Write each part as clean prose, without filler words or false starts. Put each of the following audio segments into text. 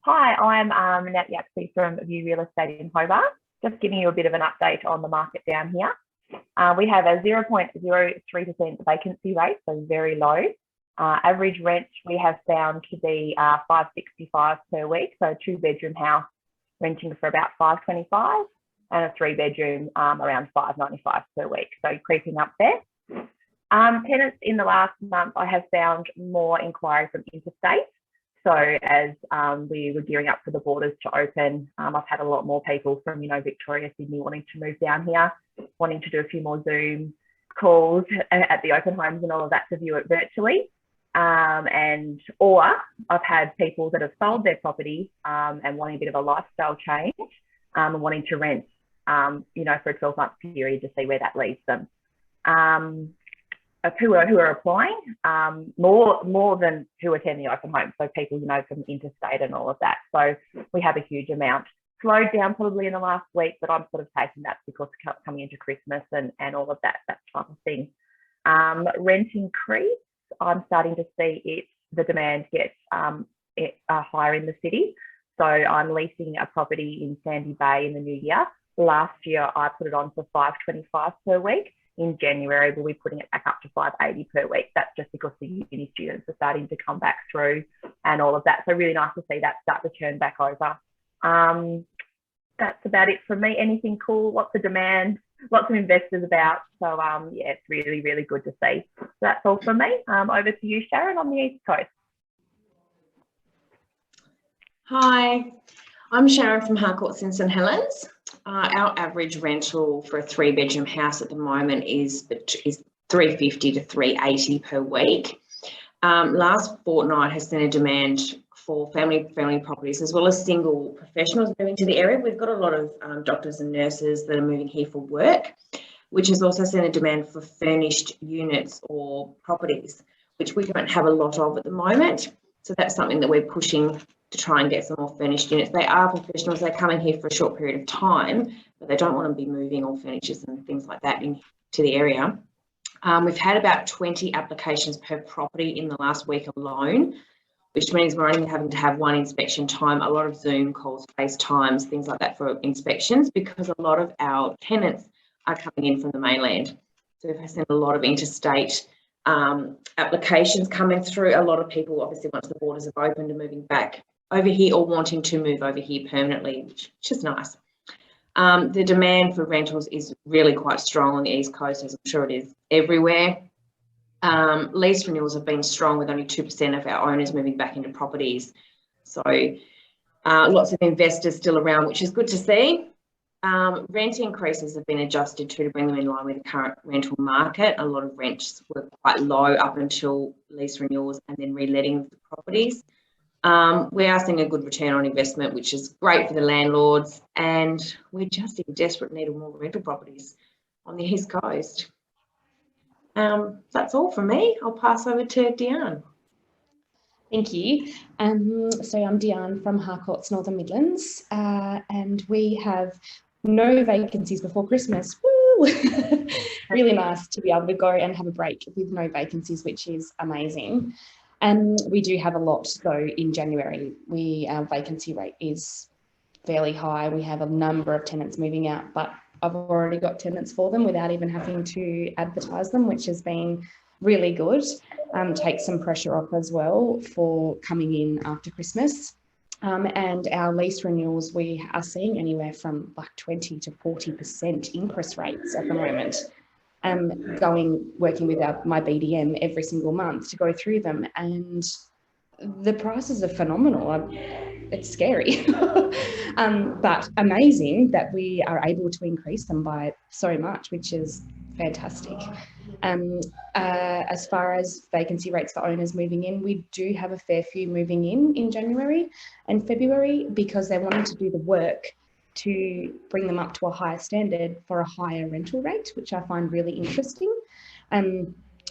Hi, I'm Nat Yaxley from View Real Estate in Hobart. Just giving you a bit of an update on the market down here. We have a 0.03% vacancy rate, so very low. Average rent we have found to be $565 per week, so a 2-bedroom house renting for about $525, and a 3-bedroom around $595 per week, so creeping up there. Tenants in the last month, I have found more inquiry from interstate. So as we were gearing up for the borders to open, I've had a lot more people from, Victoria, Sydney wanting to move down here, wanting to do a few more Zoom calls at the open homes and all of that to view it virtually. Or I've had people that have sold their property and wanting a bit of a lifestyle change and wanting to rent, for a 12-month period to see where that leads them. Who are applying, more than who attend the open home. So people, from interstate and all of that. So we have a huge amount. Slowed down probably in the last week, but I'm sort of taking that because coming into Christmas and all of that type of thing. Rent increase, I'm starting to see the demand gets higher in the city. So I'm leasing a property in Sandy Bay in the new year. Last year, I put it on for $525 per week. In January, we'll be putting it back up to $580 per week. That's just because the uni students are starting to come back through and all of that. So really nice to see that start to turn back over. That's about it from me. Anything cool? Lots of demand, lots of investors about. So yeah, it's really, really good to see. So that's all from me. Over to you, Sharon, on the East Coast. Hi, I'm Sharon from Harcourts in St Helens. Our average rental for a 3-bedroom house at the moment is $350 to $380 per week. Last fortnight has seen a demand for family properties as well as single professionals moving to the area. We've got a lot of doctors and nurses that are moving here for work, which has also seen a demand for furnished units or properties, which we don't have a lot of at the moment. So that's something that we're pushing to try and get some more furnished units. They are professionals, they're coming here for a short period of time, but they don't want to be moving all furnitures and things like that into the area. We've had about 20 applications per property in the last week alone, which means we're only having to have one inspection time, a lot of Zoom calls, FaceTimes, things like that for inspections, because a lot of our tenants are coming in from the mainland. So we've seen a lot of interstate applications coming through. A lot of people, obviously, once the borders have opened, are moving back over here or wanting to move over here permanently, which is nice. The demand for rentals is really quite strong on the East Coast, as I'm sure it is everywhere. Lease renewals have been strong, with only 2% of our owners moving back into properties. So lots of investors still around, which is good to see. Rent increases have been adjusted to bring them in line with the current rental market. A lot of rents were quite low up until lease renewals and then reletting of the properties. We are seeing a good return on investment, which is great for the landlords, and we're just in desperate need of more rental properties on the East Coast. That's all from me. I'll pass over to Dearne. Thank you. So I'm Dearne from Harcourts, Northern Midlands, and we have no vacancies before Christmas. Woo! Really nice to be able to go and have a break with no vacancies, which is amazing. We do have a lot though in January. Our vacancy rate is fairly high. We have a number of tenants moving out, but I've already got tenants for them without even having to advertise them, which has been really good. Take some pressure off as well for coming in after Christmas. And our lease renewals, we are seeing anywhere from like 20 to 40% increase rates at the moment. Working with my BDM every single month to go through them, and the prices are phenomenal. It's scary, but amazing that we are able to increase them by so much, which is fantastic. As far as vacancy rates for owners moving in, we do have a fair few moving in January and February because they're wanting to do the work to bring them up to a higher standard for a higher rental rate, which I find really interesting.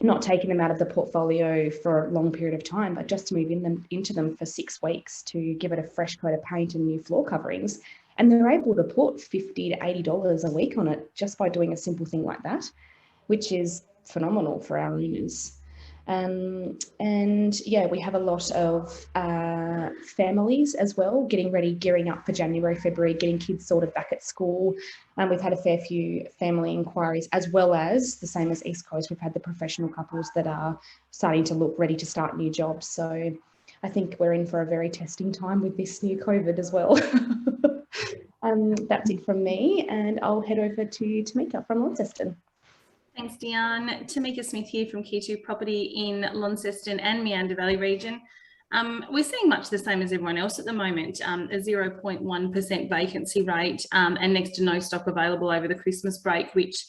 Not taking them out of the portfolio for a long period of time, but just to move into them for 6 weeks to give it a fresh coat of paint and new floor coverings. And they're able to put $50 to $80 a week on it just by doing a simple thing like that, which is phenomenal for our owners. And yeah, we have a lot of families as well getting ready, gearing up for January, February, getting kids sorted back at school. We've had a fair few family inquiries, as well as the same as East Coast. We've had the professional couples that are starting to look ready to start new jobs. So I think we're in for a very testing time with this new COVID as well. That's it from me, and I'll head over to Tameka from Launceston. Thanks, Dearne. Tameka Smith here from Key2 Property in Launceston and Meander Valley region. We're seeing much the same as everyone else at the moment, a 0.1% vacancy rate and next to no stock available over the Christmas break, which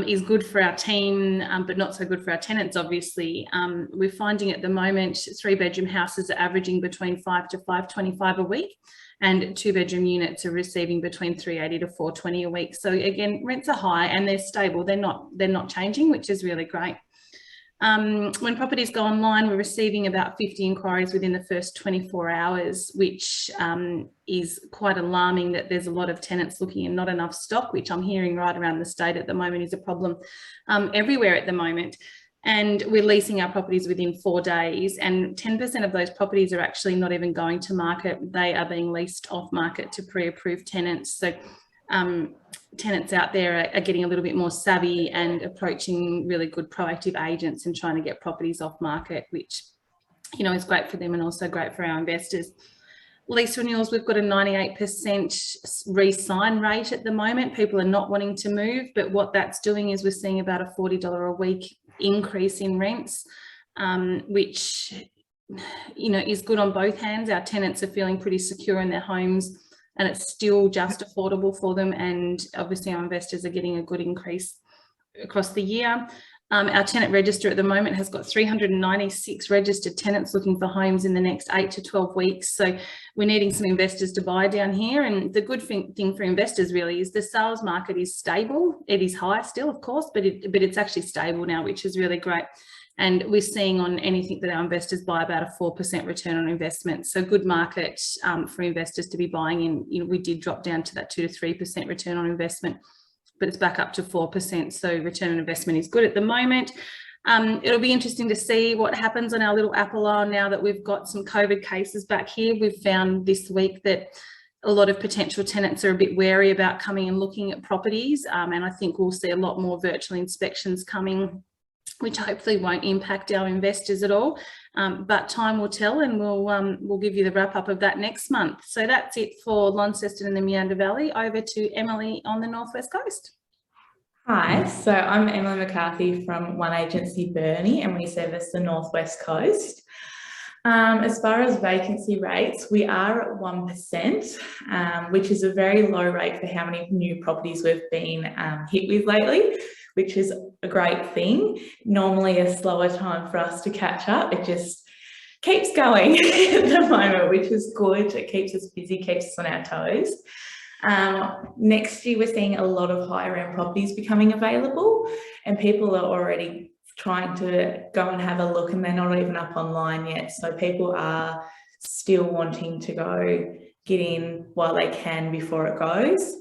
is good for our team, but not so good for our tenants, obviously. We're finding at the moment 3-bedroom houses are averaging between 5 to 525 a week, and 2-bedroom units are receiving between 380 to 420 a week. So again, rents are high and they're stable. They're not changing, which is really great. When properties go online, we're receiving about 50 inquiries within the first 24 hours, which is quite alarming that there's a lot of tenants looking and not enough stock, which I'm hearing right around the state at the moment is a problem everywhere at the moment. And we're leasing our properties within 4 days, and 10% of those properties are actually not even going to market. They are being leased off market to pre-approved tenants. So tenants out there are getting a little bit more savvy and approaching really good proactive agents and trying to get properties off market, which, you know, is great for them and also great for our investors. Lease renewals, we've got a 98% re-sign rate at the moment. People are not wanting to move, but what that's doing is we're seeing about a $40 a week increase in rents, which, you know, is good on both hands. Our tenants are feeling pretty secure in their homes and it's still just affordable for them. And obviously our investors are getting a good increase across the year. Our tenant register at the moment has got 396 registered tenants looking for homes in the next 8 to 12 weeks. So we're needing some investors to buy down here. And the good thing for investors really is the sales market is stable. It is high still, of course, but it's actually stable now, which is really great. And we're seeing on anything that our investors buy about a 4% return on investment. So good market for investors to be buying in. You know, we did drop down to that 2 to 3% return on investment, but it's back up to 4%. So return on investment is good at the moment. It'll be interesting to see what happens on our little Apple Isle now that we've got some COVID cases back here. We've found this week that a lot of potential tenants are a bit wary about coming and looking at properties. And I think we'll see a lot more virtual inspections coming, which hopefully won't impact our investors at all. But time will tell, and we'll give you the wrap up of that next month. So that's it for Launceston and the Meander Valley. Over to Emily on the Northwest Coast. Hi, so I'm Emily McCarthy from One Agency Burnie, and we service the Northwest Coast. As far as vacancy rates, we are at 1%, which is a very low rate for how many new properties we've been hit with lately, which is a great thing. Normally a slower time for us to catch up. It just keeps going at the moment, which is good. It keeps us busy, keeps us on our toes. Next year, we're seeing a lot of higher end properties becoming available, and people are already trying to go and have a look, and they're not even up online yet. So people are still wanting to go get in while they can before it goes.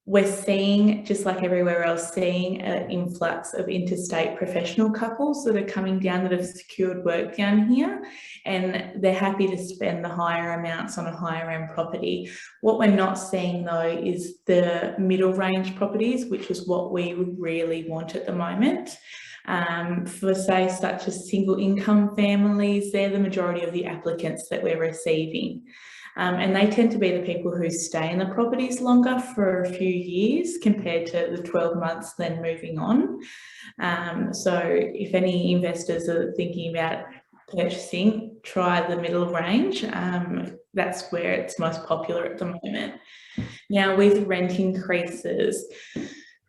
We're seeing, just like everywhere else, seeing an influx of interstate professional couples that are coming down that have secured work down here, and they're happy to spend the higher amounts on a higher end property. What we're not seeing though is the middle range properties, which is what we would really want at the moment. For say such as single income families, they're the majority of the applicants that we're receiving. And they tend to be the people who stay in the properties longer for a few years compared to the 12 months then moving on. So if any investors are thinking about purchasing, try the middle range. That's where it's most popular at the moment. Now with rent increases,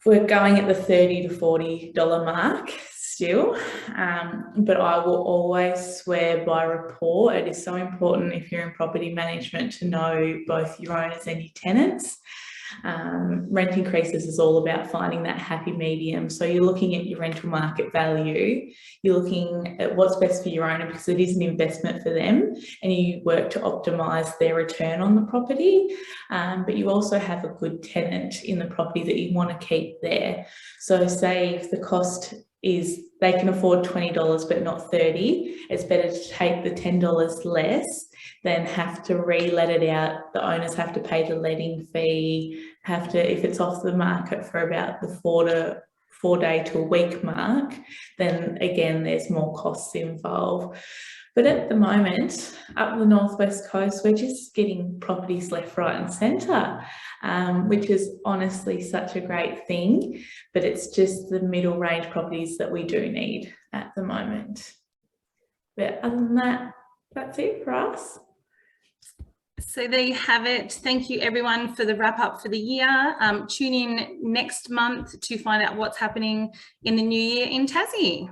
we're going at the $30 to $40 mark still, but I will always swear by rapport. It is so important if you're in property management to know both your owners and your tenants. Rent increases is all about finding that happy medium. So you're looking at your rental market value, you're looking at what's best for your owner because it is an investment for them, and you work to optimise their return on the property. But you also have a good tenant in the property that you want to keep there. So say if the cost is they can afford $20 but not $30. It's better to take the $10 less than have to re-let it out. The owners have to pay the letting fee, if it's off the market for about the 4 day to a week mark, then again there's more costs involved. But at the moment, up the northwest coast, we're just getting properties left, right and centre, which is honestly such a great thing, but it's just the middle range properties that we do need at the moment. But other than that, that's it for us. So there you have it. Thank you everyone for the wrap up for the year. Tune in next month to find out what's happening in the new year in Tassie.